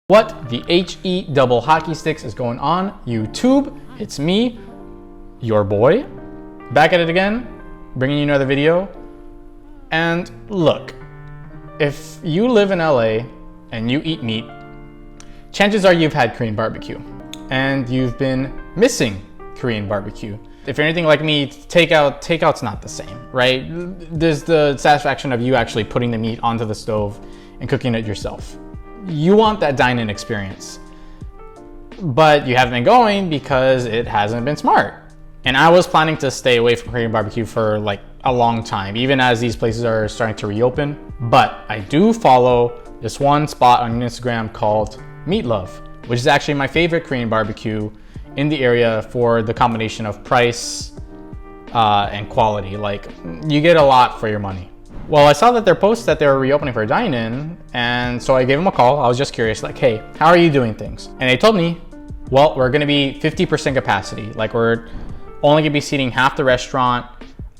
What the HE double hockey sticks is going on, YouTube? It's me, your boy, back at it again, bringing you another video. And look, if you live in LA and you eat meat, chances are you've had Korean barbecue and you've been missing Korean barbecue. If you're anything like me, takeout's not the same, right? There's the satisfaction of you actually putting the meat onto the stove and cooking it yourself. You want that dine-in experience, but you haven't been going because it hasn't been smart. And I was planning to stay away from Korean barbecue for like a long time, even as these places are starting to reopen. But I do follow this one spot on Instagram called Meat Love, which is actually my favorite Korean barbecue in the area for the combination of price and quality. Like, you get a lot for your money. Well, I saw that their post that they were reopening for a dine-in, and so I gave them a call. I was just curious, like, hey, how are you doing things? And they told me, well, we're gonna be 50% capacity. Like, we're only gonna be seating half the restaurant.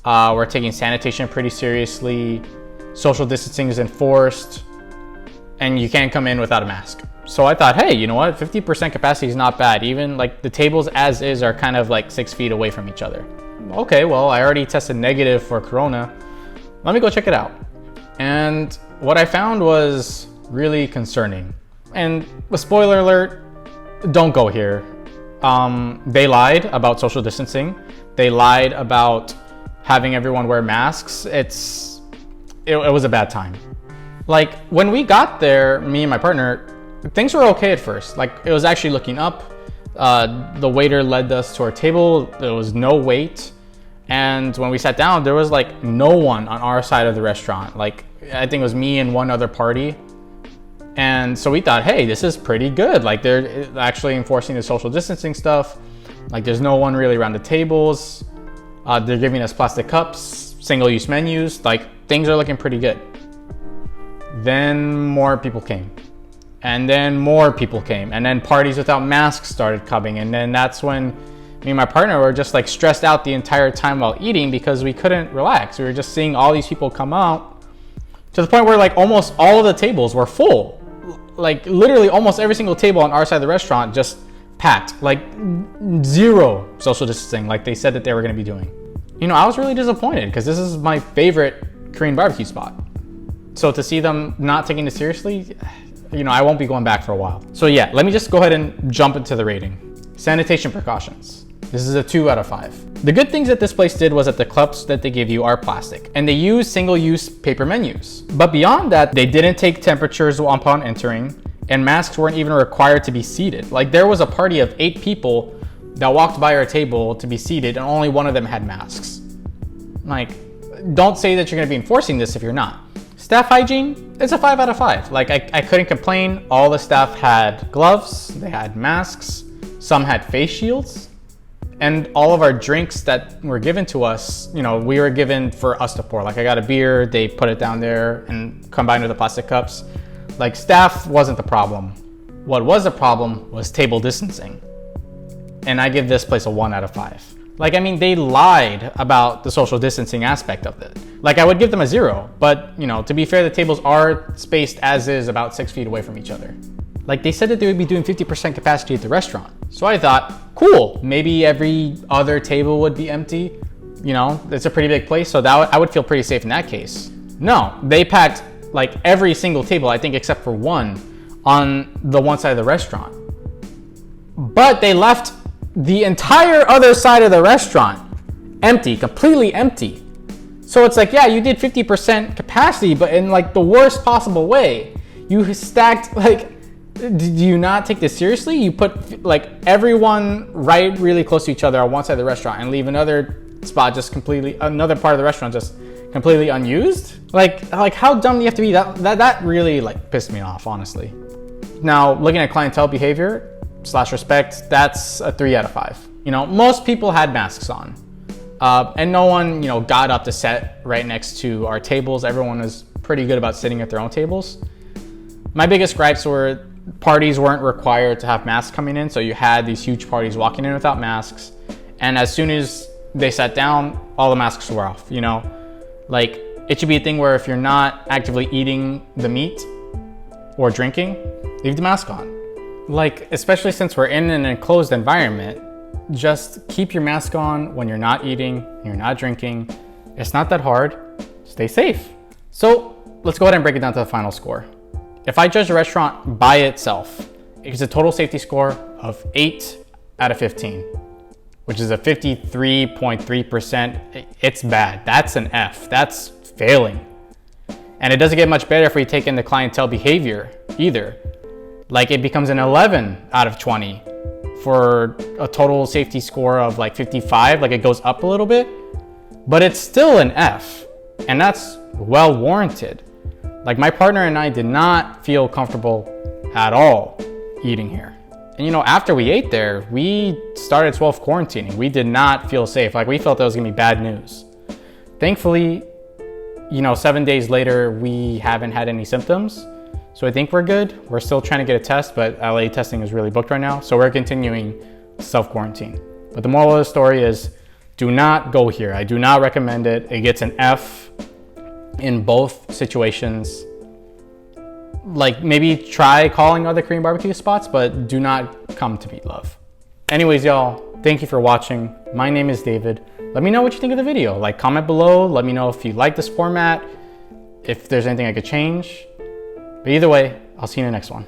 We're taking sanitation pretty seriously. Social distancing is enforced, and you can't come in without a mask. So I thought, hey, you know what? 50% capacity is not bad. Even like the tables as is are kind of like 6 feet away from each other. Okay, well, I already tested negative for Corona. Let me go check it out. And what I found was really concerning. And a spoiler alert, don't go here. They lied about social distancing. They lied about having everyone wear masks. It was a bad time. Like, when we got there, me and my partner, things were okay at first. Like, it was actually looking up. The waiter led us to our table. There was no wait. And when we sat down, there was like no one on our side of the restaurant. Like, I think it was me and one other party. And so we thought, hey, this is pretty good. Like, they're actually enforcing the social distancing stuff. Like, there's no one really around the tables. They're giving us plastic cups, single-use menus. Like, things are looking pretty good. Then more people came. And then more people came. And then parties without masks started coming. And then that's when me and my partner were just like stressed out the entire time while eating because we couldn't relax. We were just seeing all these people come out to the point where like almost all of the tables were full. Like, literally almost every single table on our side of the restaurant just packed. Like, zero social distancing like they said that they were going to be doing. You know, I was really disappointed because this is my favorite Korean barbecue spot. So to see them not taking it seriously, you know, I won't be going back for a while. So yeah, let me just go ahead and jump into the rating. Sanitation precautions. This is a 2 out of 5. The good things that this place did was that the cups that they give you are plastic, and they use single-use paper menus. But beyond that, they didn't take temperatures upon entering, and masks weren't even required to be seated. Like, there was a party of 8 people that walked by our table to be seated, and only one of them had masks. Like, don't say that you're gonna be enforcing this if you're not. Staff hygiene, it's a 5 out of 5. Like, I couldn't complain. All the staff had gloves, they had masks, some had face shields. And all of our drinks that were given to us, you know, we were given for us to pour. Like, I got a beer, they put it down there and combined with the plastic cups. Like, staff wasn't the problem. What was the problem was table distancing. And I give this place a 1 out of 5. Like, I mean, they lied about the social distancing aspect of it. Like, I would give them a 0, but, you know, to be fair, the tables are spaced as is about 6 feet away from each other. Like, they said that they would be doing 50% capacity at the restaurant. So I thought, cool, maybe every other table would be empty. You know, it's a pretty big place, so that I would feel pretty safe in that case. No, they packed like every single table, I think except for one, on the one side of the restaurant. But they left the entire other side of the restaurant empty, completely empty. So it's like, yeah, you did 50% capacity, but in like the worst possible way. You stacked, like, do you not take this seriously? You put like everyone right really close to each other on one side of the restaurant and leave another spot just completely, another part of the restaurant just completely unused? Like how dumb do you have to be? That really like pissed me off, honestly. Now, looking at clientele behavior / respect, that's a 3 out of 5. You know, most people had masks on. And no one, you know, got up to sit right next to our tables. Everyone was pretty good about sitting at their own tables. My biggest gripes were parties weren't required to have masks coming in, so you had these huge parties walking in without masks, and as soon as they sat down, all the masks were off, you know? Like, it should be a thing where if you're not actively eating the meat or drinking, leave the mask on. Like, especially since we're in an enclosed environment, just keep your mask on when you're not eating, you're not drinking. It's not that hard. Stay safe. So let's go ahead and break it down to the final score. If I judge the restaurant by itself, it's a total safety score of 8 out of 15, which is a 53.3%. It's bad. That's an F. That's failing. And it doesn't get much better if we take into clientele behavior either. Like, it becomes an 11 out of 20 for a total safety score of like 55. Like, it goes up a little bit, but it's still an F, and that's well warranted. Like, my partner and I did not feel comfortable at all eating here. And you know, after we ate there, we started self-quarantining. We did not feel safe. Like, we felt that was gonna be bad news. Thankfully, you know, 7 days later, we haven't had any symptoms. So I think we're good. We're still trying to get a test, but LA testing is really booked right now. So we're continuing self-quarantine. But the moral of the story is, do not go here. I do not recommend it. It gets an F in both situations. Like, maybe try calling other Korean barbecue spots, but do not come to Meat Love. Anyways, y'all, thank you for watching. My name is David. Let me know what you think of the video. Like, comment below. Let me know if you like this format, if there's anything I could change. But either way, I'll see you in the next one.